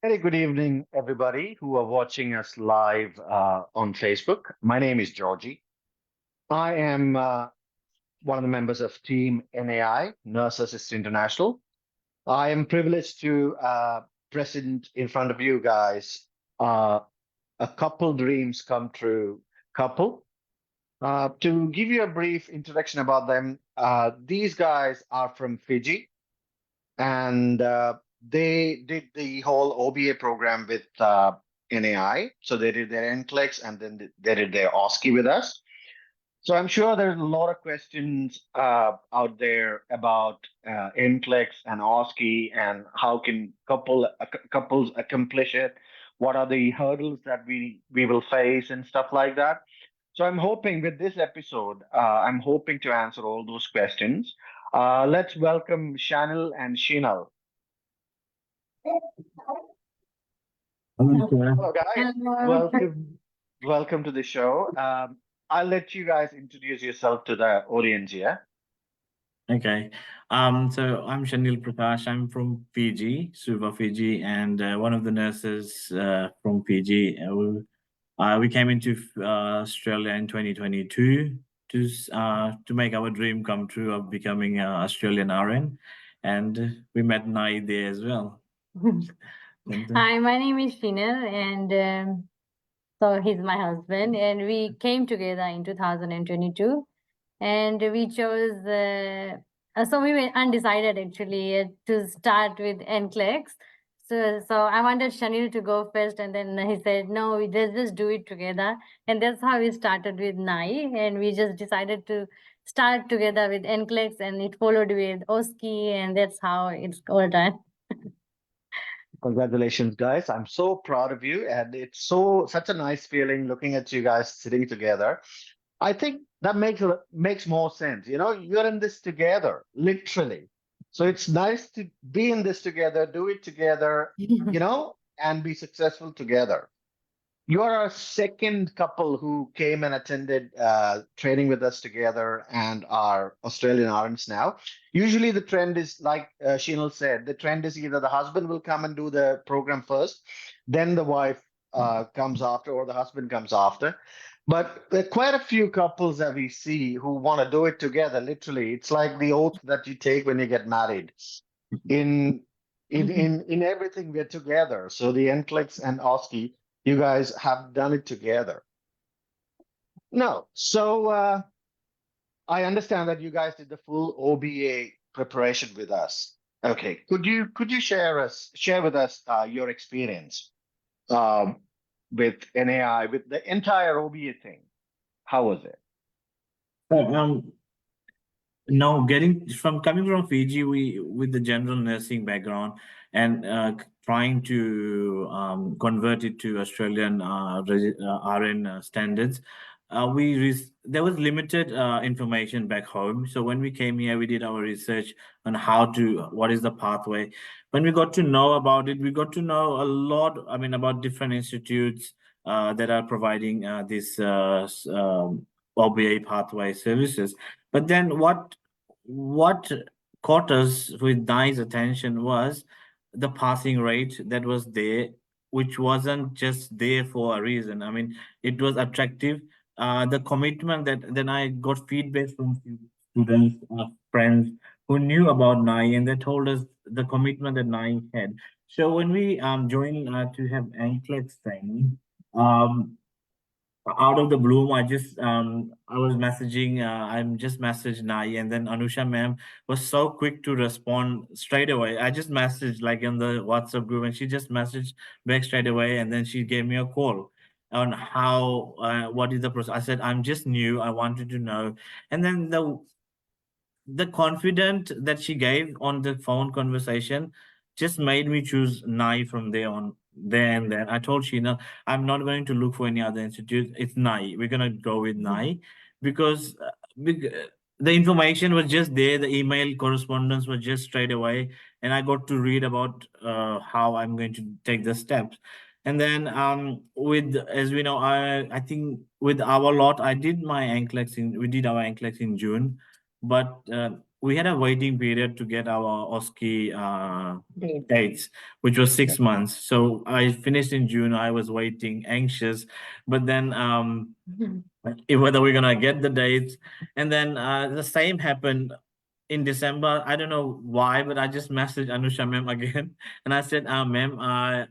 Very good evening, everybody who are watching us live on Facebook. My name is Georgie. I am one of the members of Team NAI, Nurse Assist International. I am privileged to present in front of you guys uh, a couple dreams come true couple. To give you a brief introduction about them, these guys are from Fiji, and they did the whole OBA program with NAI. So they did their NCLEX and then they did their OSCE with us. So I'm sure there's a lot of questions out there about NCLEX and OSCE and how can couples accomplish it? What are the hurdles that we will face and stuff like that? So I'm hoping with this episode, I'm hoping to answer all those questions. Let's welcome Shanil and Shinal. Hello, guys. Hello. Welcome to the show. I'll let you guys introduce yourself to the audience here. Okay. So I'm Shanil Prakash. I'm from Fiji, Suva, Fiji, and one of the nurses from Fiji. We came into Australia in 2022 to make our dream come true of becoming an Australian RN, and we met Nai there as well. Hi, my name is Shinal, and so he's my husband, and we came together in 2022, and we chose. So we were undecided actually to start with NCLEX. So I wanted Shanil to go first, and then he said, "No, let's just do it together." And that's how we started with NAI, and we just decided to start together with NCLEX, and it followed with OSCE, and that's how it's all done. Congratulations, guys. I'm so proud of you. And it's such a nice feeling looking at you guys sitting together. I think that makes more sense. You know, you're in this together, literally. So it's nice to be in this together, do it together, and be successful together. You are our second couple who came and attended training with us together and are Australian RNs now. Usually the trend is like Shinal said, the trend is either the husband will come and do the program first, then the wife comes after, or the husband comes after. But there are quite a few couples that we see who want to do it together, literally. It's like the oath that you take when you get married. In everything, we're together. So the NCLEX and OSCE, you guys have done it together. No, so I understand that you guys did the full OBA preparation with us. Okay, could you share with us your experience with NAI, with the entire OBA thing? How was it? No, coming from Fiji, we with the general nursing background and trying to convert it to Australian RN standards, there was limited information back home. So when we came here, we did our research on what is the pathway. When we got to know about it, we got to know a lot. I mean, about different institutes that are providing this OBA pathway services. But then what caught us with NAI's attention was the passing rate that was there, which wasn't just there for a reason. I mean, it was attractive. The commitment that then I got feedback from students, friends who knew about NAI, and they told us the commitment that NAI had. So when we joined to have NCLEX training, out of the bloom, I was messaging, I'm just messaged Nai, and then Anusha ma'am was so quick to respond straight away. I just messaged like in the WhatsApp group, and she just messaged back straight away, and then she gave me a call on what is the process. I said, I'm just new, I wanted to know. And then the confidence that she gave on the phone conversation just made me choose NAI from there on. Then I told Sheena, I'm not going to look for any other institute. It's NAI. We're going to go with NAI because the information was just there. The email correspondence was just straight away. And I got to read about how I'm going to take the steps. And then as we know, I think with our lot, we did our NCLEX in June. But we had a waiting period to get our OSCE Date. dates, which was 6 months. So I finished in June. I was waiting, anxious, but then whether we're gonna get the dates, and then the same happened in December. I don't know why, but I just messaged Anusha ma'am again, and I said, ma'am,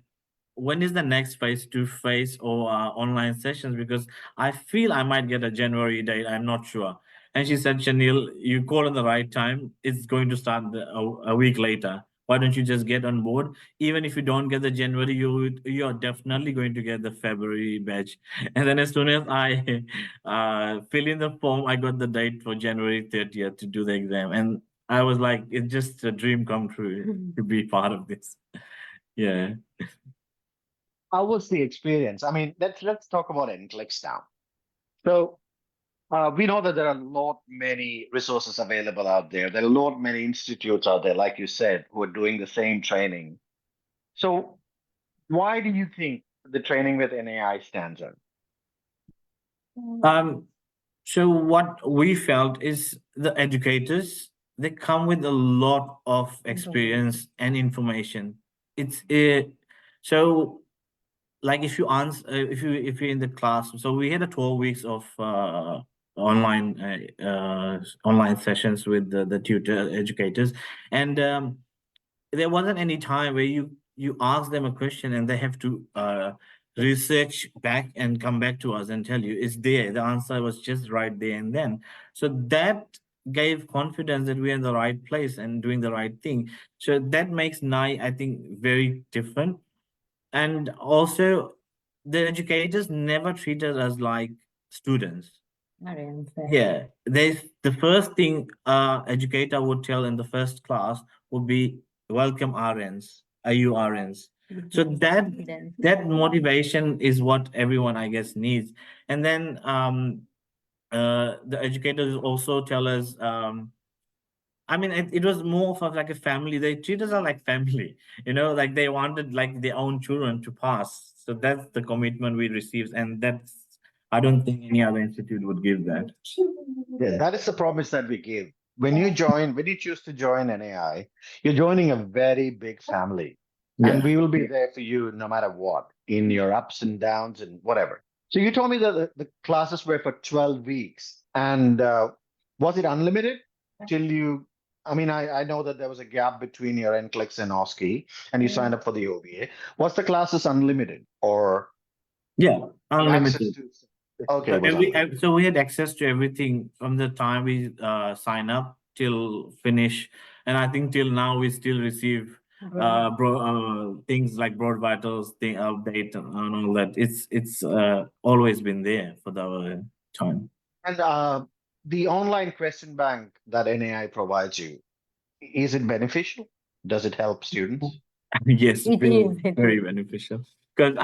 when is the next face-to-face or online sessions? Because I feel I might get a January date. I'm not sure. And she said, Shanil, you called at the right time. It's going to start a week later. Why don't you just get on board? Even if you don't get the January, you're definitely going to get the February batch. And then as soon as I fill in the form, I got the date for January 30th to do the exam. And I was like, it's just a dream come true to be part of this. Yeah. How was the experience? I mean, let's talk about NCLEX now. So we know that there are many resources available out there. There are many institutes out there, like you said, who are doing the same training. So why do you think the training with NAI stands out? So what we felt is the educators, they come with a lot of experience and information. It's so like if you answer if you're in the class, so we had a 12 weeks of online sessions with the tutor educators, and there wasn't any time where you ask them a question and they have to research back and come back to us and tell you it's there. The answer was just right there and then. So that gave confidence that we're in the right place and doing the right thing. So that makes NAI, I think, very different. And also, the educators never treated us like students. Yeah, the first thing educator would tell in the first class would be welcome RNs, RNs. So that motivation is what everyone, I guess, needs. And then the educators also tell us, I mean, it was more of like a family. They treat us like family, like they wanted like their own children to pass. So that's the commitment we received, and I don't think any other institute would give that. Yeah, that is the promise that we give. When you choose to join NAI, you're joining a very big family. Yeah. And we will be there for you no matter what, in your ups and downs and whatever. So you told me that the classes were for 12 weeks. And was it unlimited till you? I mean, I know that there was a gap between your NCLEX and OSCE, and you signed up for the OVA. Was the classes unlimited or? Yeah, unlimited. Okay. So we had access to everything from the time we sign up till finish, and I think till now we still receive things like broad vitals, thing update, and all that. It's always been there for the time. And the online question bank that NAI provides you, is it beneficial? Does it help students? Yes, very beneficial. Because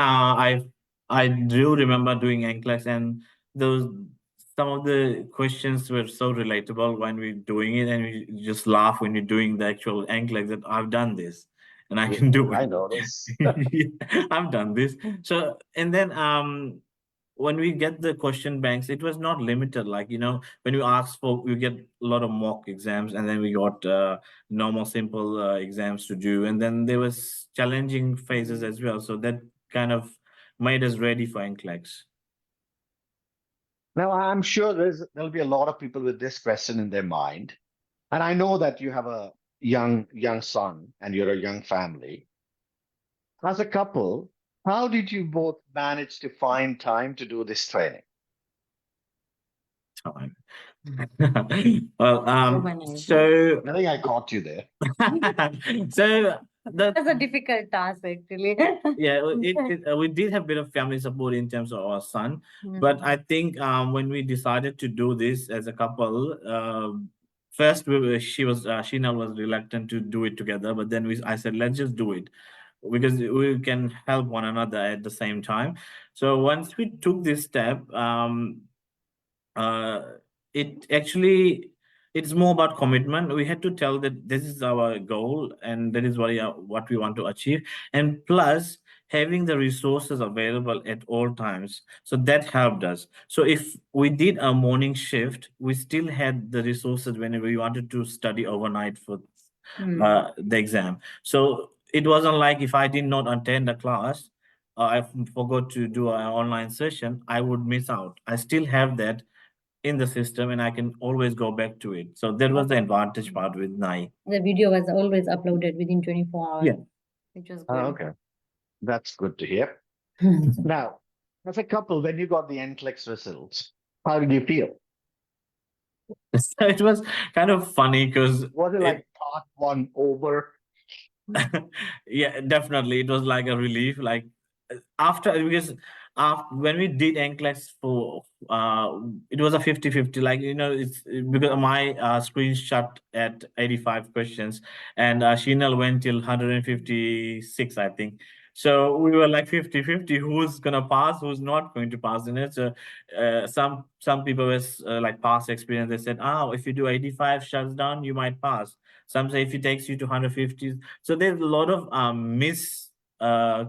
I do remember doing NCLEX, and some of the questions were so relatable when we're doing it, and we just laugh when you're doing the actual NCLEX that I've done this and I can do it. I know this. I've done this. So, and then when we get the question banks, it was not limited. Like, when you ask for, you get a lot of mock exams, and then we got normal, simple exams to do. And then there was challenging phases as well. So that kind of made us ready for NCLEX. Now, I'm sure there'll be a lot of people with this question in their mind. And I know that you have a young son and you're a young family. As a couple, how did you both manage to find time to do this training? Time. Well, so I think I caught you there. So that's a difficult task, actually. Yeah, we did have a bit of family support in terms of our son, but I think when we decided to do this as a couple, first Sheena was reluctant to do it together, but then I said, let's just do it, because we can help one another at the same time. So once we took this step, it's more about commitment. We had to tell that this is our goal and that is what we want to achieve. And plus, having the resources available at all times. So that helped us. So if we did a morning shift, we still had the resources whenever we wanted to study overnight for the exam. So it wasn't like if I did not attend a class, I forgot to do an online session, I would miss out. I still have that in the system and I can always go back to it. So that was the advantage part with NAI. The video was always uploaded within 24 hours. Yeah. Which was Oh, good. okay. That's good to hear. Now, as a couple, when you got the NCLEX results, how did you feel? So it was kind of funny because Was it like part one over? yeah, definitely it was like a relief. Like after, because when we did NCLEX for it was a 50-50, like it's because my screen shut at 85 questions and Shinal went till 156, I think. So we were like 50-50, who's gonna pass, who's not going to pass in it. So some people with like past experience, they said, oh, if you do 85 shuts down, you might pass. Some say if it takes you to 150. So there's a lot of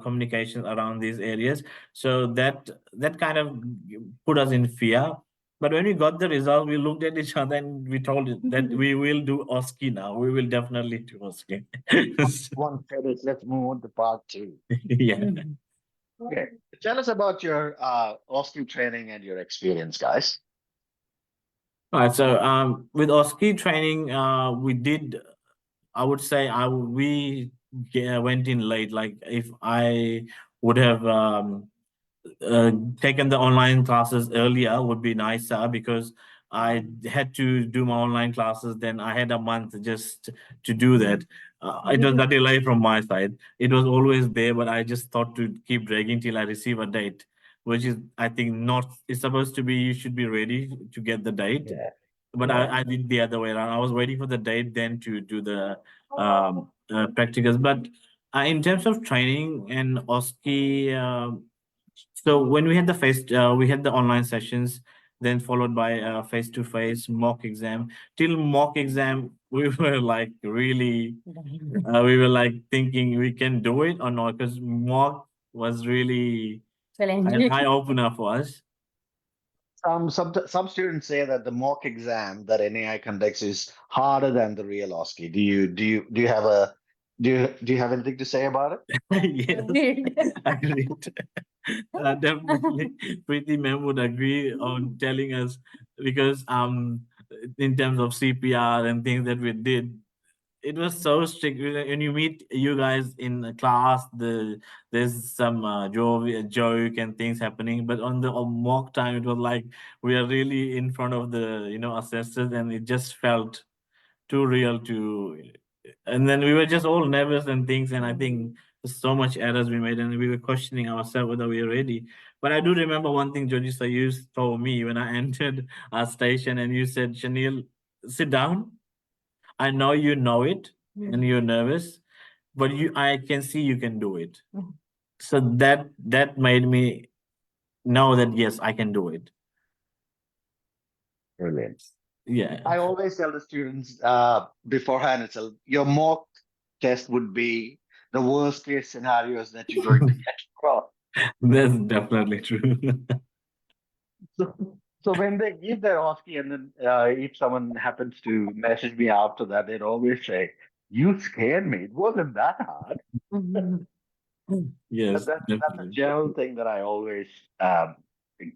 communication around these areas. So that kind of put us in fear. But when we got the result, we looked at each other and we told it that we will do OSCE now. We will definitely do OSCE. One said it, let's move on to part two. Yeah. Okay. Tell us about your OSCE training and your experience, guys. All right. So with OSCE training, we did, I would say we went in late. Like if I would have taken the online classes earlier would be nicer, because I had to do my online classes. Then I had a month just to do that. It was a delay from my side. It was always there, but I just thought to keep dragging till I receive a date, which is, I think, not, it's supposed to be, you should be ready to get the date. Yeah. But I did the other way around. I was waiting for the date, then to do the practicals. But in terms of training and OSCE, so when we had we had the online sessions, then followed by face-to-face mock exam. Till mock exam, we were like really, we were like thinking we can do it or not, because mock was really an eye opener for us. Some students say that the mock exam that NAI conducts is harder than the real OSCE. Do you have anything to say about it? Yes, agreed. Definitely, Preeti ma'am would agree on telling us, because in terms of CPR and things that we did, it was so strict. When you meet you guys in a class, there's some joke and things happening, but on the mock time, it was like we are really in front of the assessors, and it just felt too real to. And then we were just all nervous and things, and I think there's so much errors we made, and we were questioning ourselves whether we were ready. But I do remember one thing, Jojisa, you told me when I entered our station, and you said, Shanil, sit down. I know you know it and you're nervous, but I can see you can do it. So that made me know that yes, I can do it. Brilliant. Yeah. I always tell the students beforehand itself, your mock test would be the worst case scenarios that you're going to get across. That's definitely true. So when they give their OSCE, and then if someone happens to message me after that, they'd always say, "You scared me. It wasn't that hard." Yes, That's a general thing that I always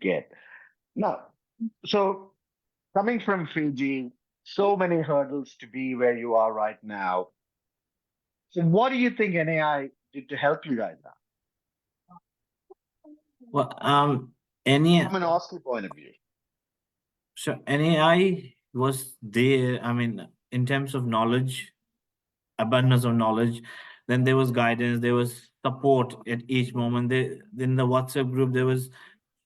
get. Now, so coming from Fiji, so many hurdles to be where you are right now. So what do you think NAI did to help you guys out? Well, From an OSCE point of view. So NAI was there, I mean, in terms of knowledge, abundance of knowledge, then there was guidance, there was support at each moment. In the WhatsApp group, there was,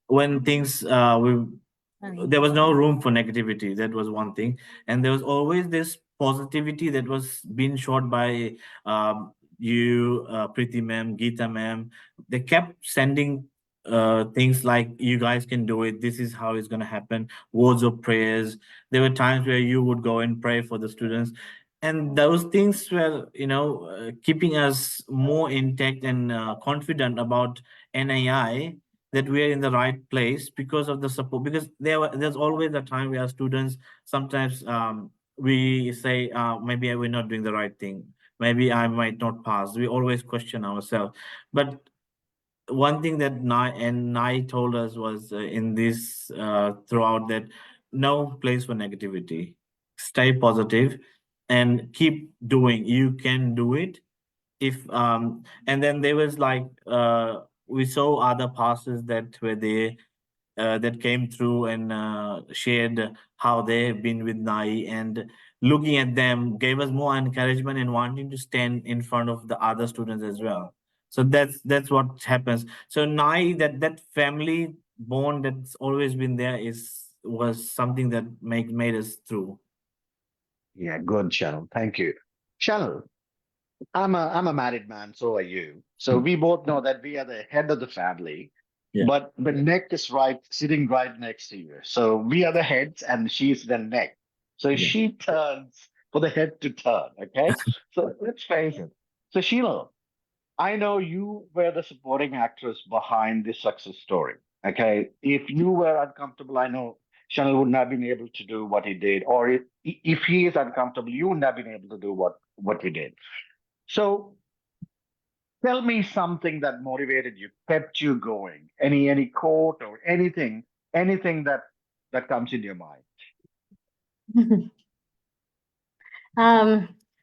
when things there was no room for negativity. That was one thing, and there was always this positivity that was being shot by you, Preeti ma'am, Geeta ma'am. They kept sending things like, you guys can do it, this is how it's going to happen, words of prayers. There were times where you would go and pray for the students, and those things were, keeping us more intact and confident about NAI, that we are in the right place because of the support. Because there's always a time where students sometimes we say maybe we're not doing the right thing, maybe I might not pass. We always question ourselves. But one thing that Nai told us was in this throughout, that no place for negativity. Stay positive and keep doing. You can do it. If and then there was like we saw other pastors that were there that came through and shared how they've been with Nai, and looking at them gave us more encouragement and wanting to stand in front of the other students as well. So that's what happens. So Nai, that family bond that's always been there was something that made us through. Yeah, good, Chanel. Thank you. Chanel, I'm a married man, so are you. So we both know that we are the head of the family, Yeah. but the neck is sitting right next to you. So we are the heads and she's the neck. So Yeah. she turns for the head to turn, okay? So let's face it. So Sheila, I know you were the supporting actress behind this success story, okay? If you were uncomfortable, I know Chanel wouldn't have been able to do what he did, or if he is uncomfortable, you wouldn't have been able to do what you did. So tell me something that motivated you, kept you going. Any quote or anything that comes in your mind.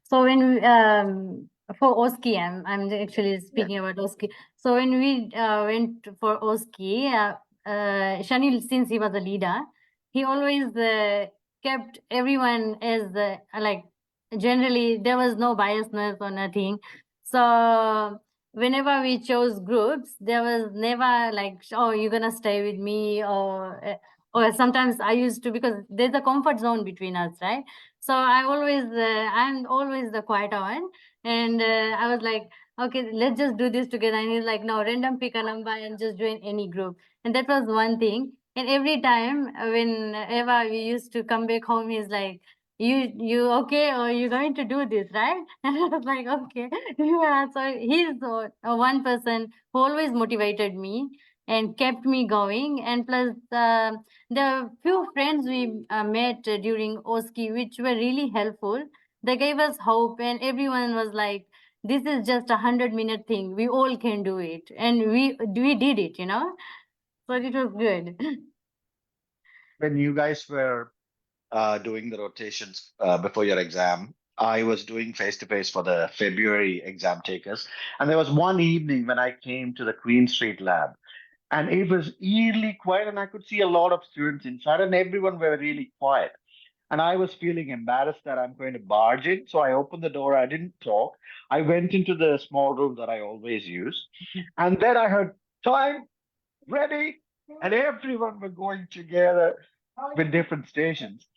So when we, for OSCE, I'm actually speaking about OSCE. So when we went for OSCE, Shanil, since he was a leader, he always kept everyone as like, generally there was no biasness or nothing. So whenever we chose groups, there was never like, oh, you're gonna stay with me, or sometimes I used to, because there's a comfort zone between us, right? So I'm always the quiet one. And I was like, okay, let's just do this together. And he's like, no, random pick a number and just join any group. And that was one thing. And every time whenever we used to come back home, he's like, you okay, or you going to do this, right? And I was like, okay. Yeah, so he's one person who always motivated me and kept me going. And plus the few friends we met during OSCE, which were really helpful. They gave us hope, and everyone was like, this is just 100-minute thing. We all can do it. And we did it, So it was good. When you guys were doing the rotations before your exam, I was doing face-to-face for the February exam takers. And there was one evening when I came to the Queen Street lab, and it was eerily quiet, and I could see a lot of students inside, and everyone were really quiet. And I was feeling embarrassed that I'm going to barge in. So I opened the door. I didn't talk. I went into the small room that I always use. And then I heard, time, ready. And everyone were going together with different stations.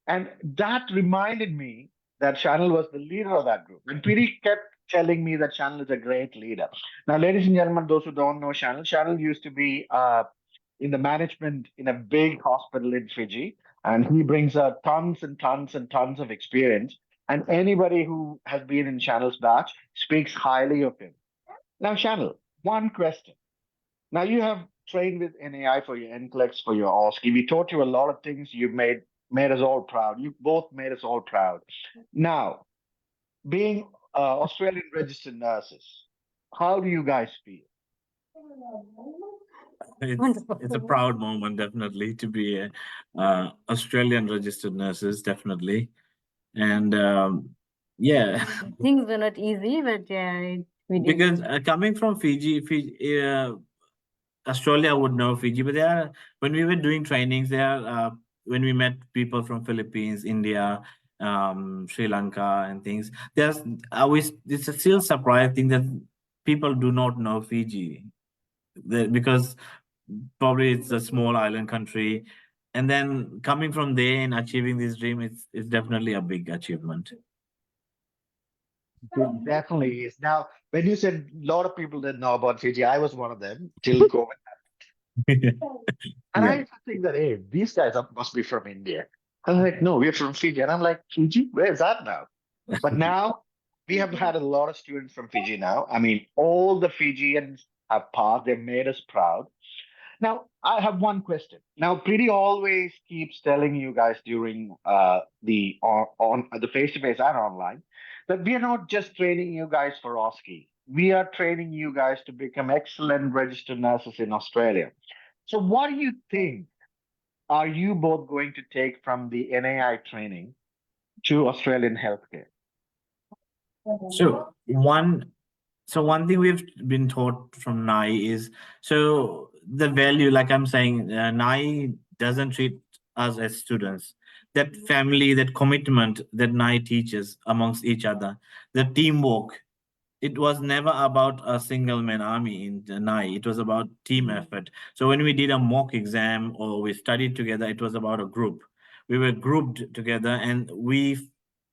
And that reminded me that Chanel was the leader of that group. And Piri kept telling me that Chanel is a great leader. Now, ladies and gentlemen, those who don't know Chanel used to be in the management in a big hospital in Fiji. And he brings tons and tons and tons of experience. And anybody who has been in Chanel's batch speaks highly of him. Now, Chanel, one question. Now, you have trained with NAI for your NCLEX, for your OSCE. We taught you a lot of things. You've made us all proud. You both made us all proud. Now, being Australian registered nurses, how do you guys feel? It's a proud moment, definitely, to be Australian registered nurses, definitely. And yeah, things were not easy, but yeah, we did. Because coming from Fiji, Australia would know Fiji, but when we were doing trainings there, when we met people from Philippines, India, Sri Lanka, and things, it's a still surprising that people do not know Fiji, because probably it's a small island country, and then coming from there and achieving this dream, it's definitely a big achievement. It definitely is. Now, when you said a lot of people didn't know about Fiji, I was one of them till COVID happened. And I used to think that, hey, these guys must be from India. I'm like, no, we're from Fiji. And I'm like, Fiji? Where's that now? But now we have had a lot of students from Fiji now. I mean, all the Fijians have passed. They've made us proud. Now, I have one question. Now, Preeti always keeps telling you guys during the face-to-face and online that we are not just training you guys for OSCE. We are training you guys to become excellent registered nurses in Australia. So, what do you think are you both going to take from the NAI training to Australian healthcare? So one thing we've been taught from NAI is, so the value, like I'm saying, NAI doesn't treat us as students. That family, that commitment that NAI teaches amongst each other, the teamwork. It was never about a single man army in the NAI. It was about team effort. So when we did a mock exam or we studied together, it was about a group. We were grouped together and we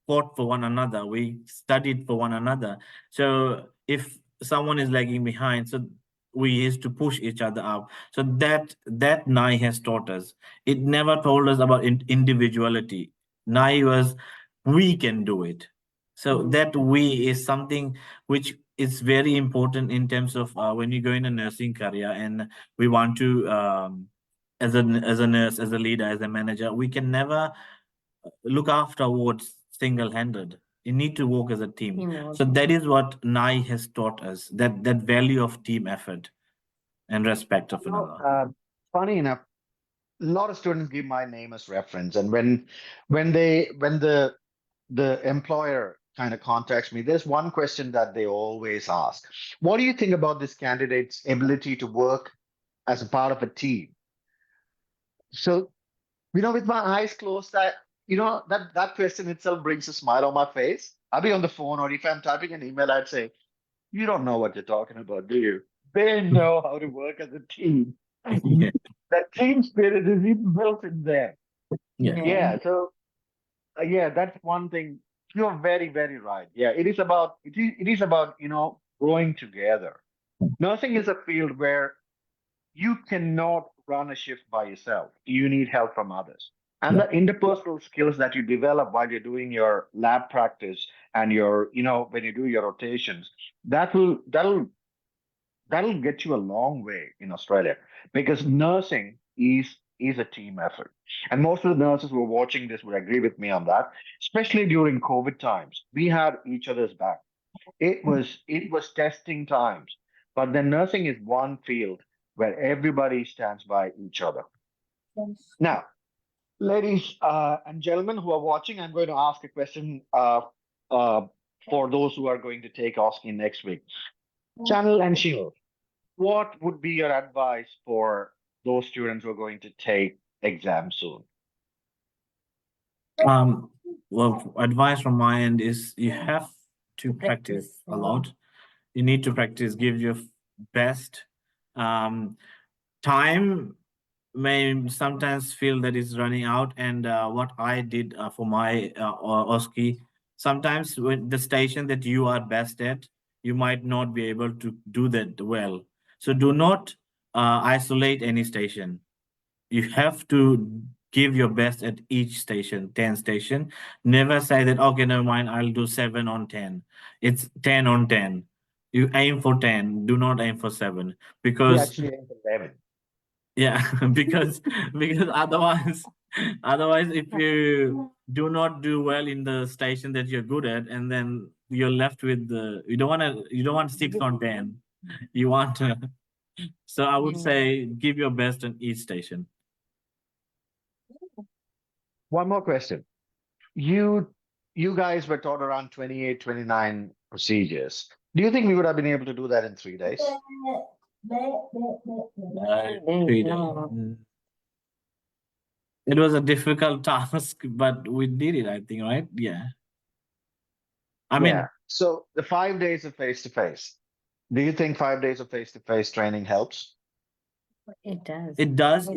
fought for one another. We studied for one another. So if someone is lagging behind, so we used to push each other up. So that NAI has taught us. It never told us about individuality. NAI was, we can do it. So that we is something which is very important in terms of when you go in a nursing career and we want to, as a nurse, as a leader, as a manager, we can never look after wards single-handed. You need to work as a team. Teamwork. So that is what NAI has taught us, that value of team effort and respect of another. Funny enough, a lot of students give my name as reference, and when the employer kind of contacts me, there's one question that they always ask: what do you think about this candidate's ability to work as a part of a team? So, with my eyes closed, that question itself brings a smile on my face. I'll be on the phone, or if I'm typing an email, I'd say, you don't know what you're talking about, do you? They know how to work as a team. Yeah. That team spirit is even built in there. Yeah. So that's one thing. You're very, very right. Yeah, it is about growing together. Nursing is a field where you cannot run a shift by yourself. You need help from others. And the interpersonal skills that you develop while you're doing your lab practice and when you do your rotations, that'll get you a long way in Australia, because nursing is a team effort. And most of the nurses who are watching this would agree with me on that. Especially during COVID times, we had each other's back. It was testing times, but then nursing is one field where everybody stands by each other. Now, ladies and gentlemen who are watching, I'm going to ask a question for those who are going to take OSCE next week. Channel and Shield, what would be your advice for those students who are going to take exams soon? Well, advice from my end is you have to practice a lot. You need to practice, give your best. Time may sometimes feel that it's running out, and what I did for my OSCE, sometimes with the station that you are best at, you might not be able to do that well. So do not isolate any station. You have to give your best at each station, 10 station. Never say that, okay, never mind, I'll do 7 on 10. It's 10 on 10. You aim for 10, do not aim for 7. Because You actually aim for 11. yeah, because otherwise if you do not do well in the station that you're good at, and then you're left with you don't want 6 on 10. You want so I would say give your best on each station. One more question. You guys were taught around 28, 29 procedures. Do you think we would have been able to do that in 3 days? 3 days. It was a difficult task, but we did it, I think, right? Yeah. I mean, so the 5 days of face-to-face, do you think 5 days of face-to-face training helps? It does. It does.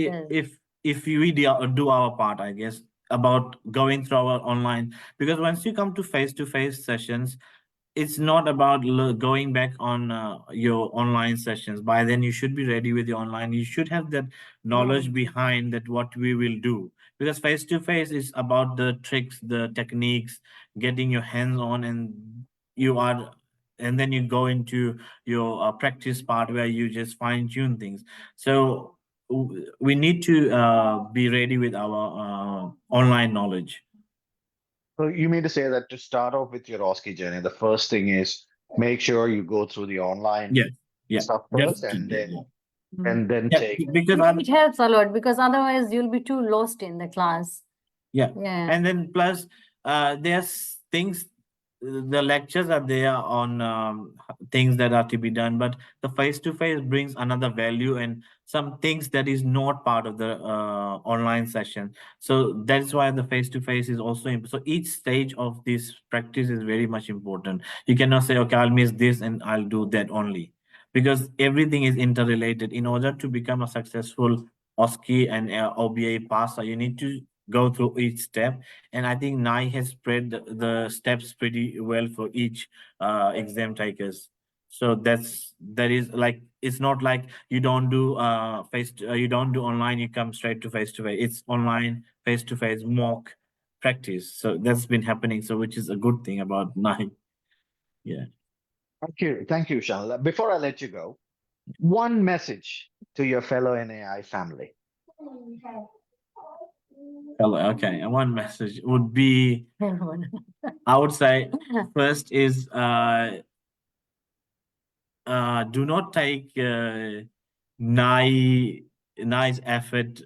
If we do our part, I guess, about going through our online, because once you come to face-to-face sessions, it's not about going back on your online sessions. By then you should be ready with your online. You should have that knowledge behind that what we will do. because face to face is about the tricks, the techniques, getting your hands on, and then you go into your practice part where you just fine tune things. So we need to be ready with our online knowledge. So you mean to say that to start off with your OSCE journey, the first thing is make sure you go through the online stuff first, and then Yeah, take. because It helps a lot, because otherwise you'll be too lost in the class. yeah. Yeah. And then plus there's things, the lectures are there on things that are to be done, but the face-to-face brings another value and some things that is not part of the online session. So that's why the face-to-face is also important. So each stage of this practice is very much important. You cannot say, okay, I'll miss this and I'll do that only, because everything is interrelated. In order to become a successful OSCE and OBA passer, you need to go through each step, and I think NAI has spread the steps pretty well for each exam takers. So that is like, it's not like you don't do you don't do online, you come straight to face. It's online, face to face, mock practice. So that's been happening, so which is a good thing about NAI. Yeah. Thank you, Shanal. Before I let you go, one message to your fellow NAI family. Okay, and one message would be, I would say, first is do not take NAI's effort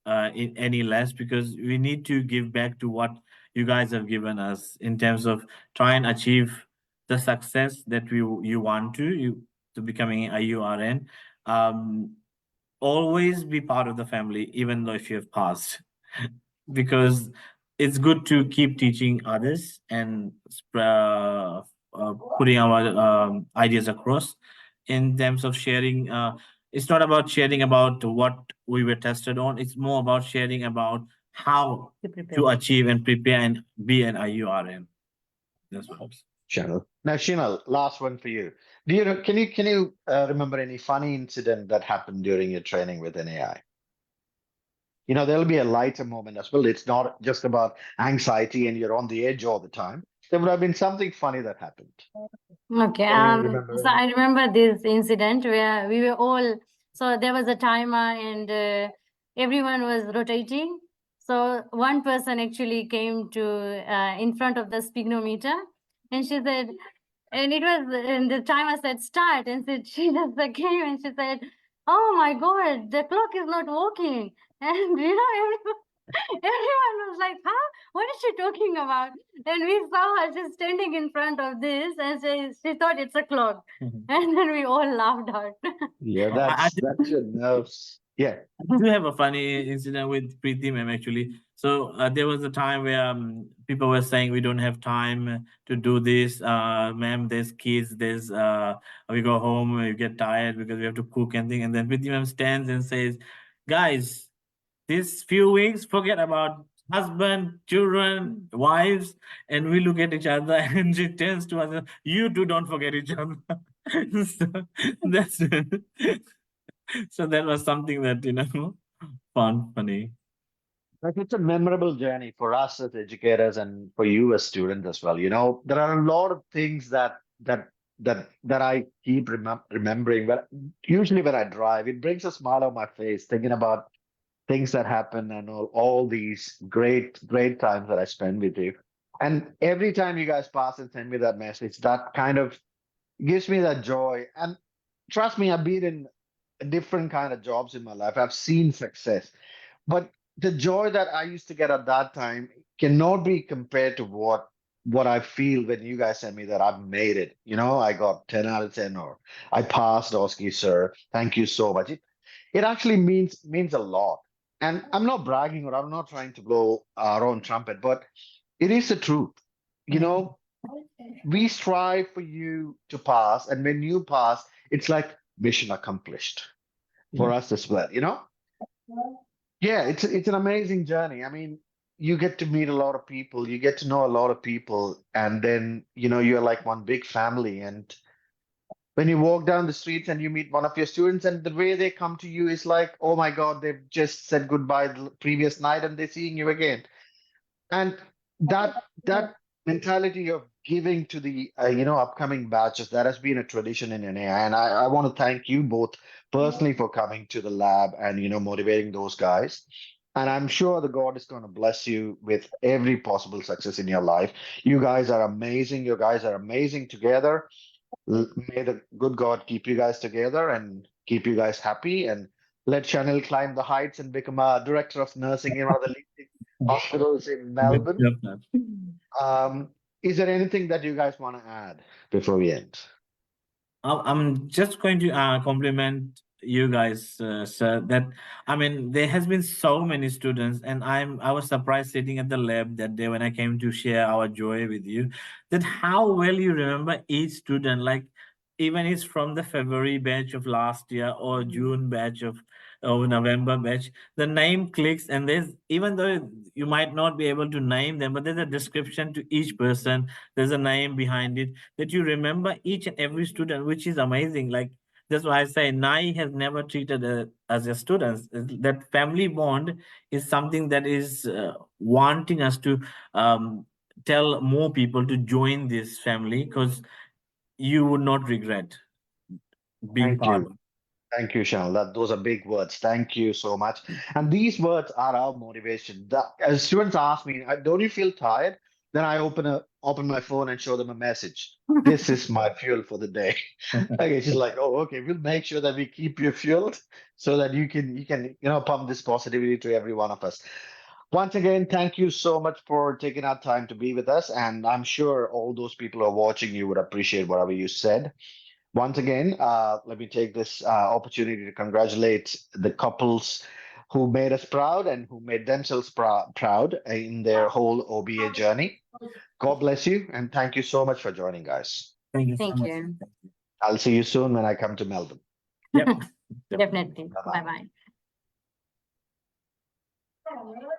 in any less, because we need to give back to what you guys have given us in terms of try and achieve the success that you want to becoming a 𝒈-RN. Always be part of the family, even though if you have passed. Because it's good to keep teaching others and putting our ideas across in terms of sharing. It's not about sharing about what we were tested on. It's more about sharing about how to achieve and prepare and be an 𝒈-RN. That's what I'm saying. Shanal. Now, Shinal, last one for you. Can you remember any funny incident that happened during your training with NAI? There'll be a lighter moment as well. It's not just about anxiety and you're on the edge all the time. There would have been something funny that happened. Okay. Can you remember So I remember this incident where we were all, so there was a timer and everyone was rotating. So one person actually came to in front of the sphygmometer, and she said, and it was, and the timer said start, and said she just came and she said, "Oh my God, the clock is not working." And everyone was like, "Huh? What is she talking about?" And we saw her just standing in front of this, and she thought it's a clock. And then we all laughed out. Yeah, that's your nerves. Yeah. I do have a funny incident with Preeti ma'am actually. So there was a time where people were saying we don't have time to do this. Ma'am, there's kids, we go home, we get tired because we have to cook and thing. And then Preeti ma'am stands and says, guys, these few weeks, forget about husband, children, wives, and we look at each other and she turns to us, you two don't forget each other. So that's so that was something that, funny. Like, it's a memorable journey for us as educators and for you as students as well. There are a lot of things that I keep remembering. But usually when I drive, it brings a smile on my face thinking about things that happen and all these great times that I spend with you. And every time you guys pass and send me that message, that kind of gives me that joy. And trust me, I've been in different kind of jobs in my life. I've seen success, but the joy that I used to get at that time cannot be compared to what I feel when you guys send me that I've made it. I got 10 out of 10, or I passed OSCE, sir. Thank you so much. It actually means a lot. And I'm not bragging, or I'm not trying to blow our own trumpet, but it is the truth. We strive for you to pass, and when you pass, it's like mission accomplished for us as well. Yeah, it's an amazing journey. I mean, you get to meet a lot of people, you get to know a lot of people, and then you're like one big family. And when you walk down the streets and you meet one of your students, and the way they come to you is like, oh my God, they've just said goodbye the previous night and they're seeing you again. And that mentality of giving to the upcoming batches, that has been a tradition in NAI. And I want to thank you both personally for coming to the lab and motivating those guys. And I'm sure the God is going to bless you with every possible success in your life. You guys are amazing. You guys are amazing together. May the good God keep you guys together and keep you guys happy, and let Chanel climb the heights and become a director of nursing in one of the leading hospitals in Melbourne. Is there anything that you guys want to add before we end? I'm just going to compliment you guys, sir, that I mean, there has been so many students, and I was surprised sitting at the lab that day when I came to share our joy with you, that how well you remember each student, like even it's from the February batch of last year or June batch of November batch, the name clicks, and there's, even though you might not be able to name them, but there's a description to each person, there's a name behind it, that you remember each and every student, which is amazing. Like, that's why I say NAI has never treated as a student. That family bond is something that is wanting us to tell more people to join this family, because you would not regret being Thank part you. of it. Thank you, Chanel. Those are big words. Thank you so much. And these words are our motivation. As students ask me, don't you feel tired? Then I open my phone and show them a message. This is my fuel for the day. Okay, she's like, oh, okay, we'll make sure that we keep you fueled so that you can pump this positivity to every one of us. Once again, thank you so much for taking our time to be with us. And I'm sure all those people who are watching you would appreciate whatever you said. Once again, let me take this opportunity to congratulate the couples who made us proud and who made themselves proud in their whole OBA journey. God bless you, and thank you so much for joining, guys. Thank you so Thank much. you. I'll see you soon when I come to Melbourne. Yep. Definitely. Bye-bye. Bye-bye.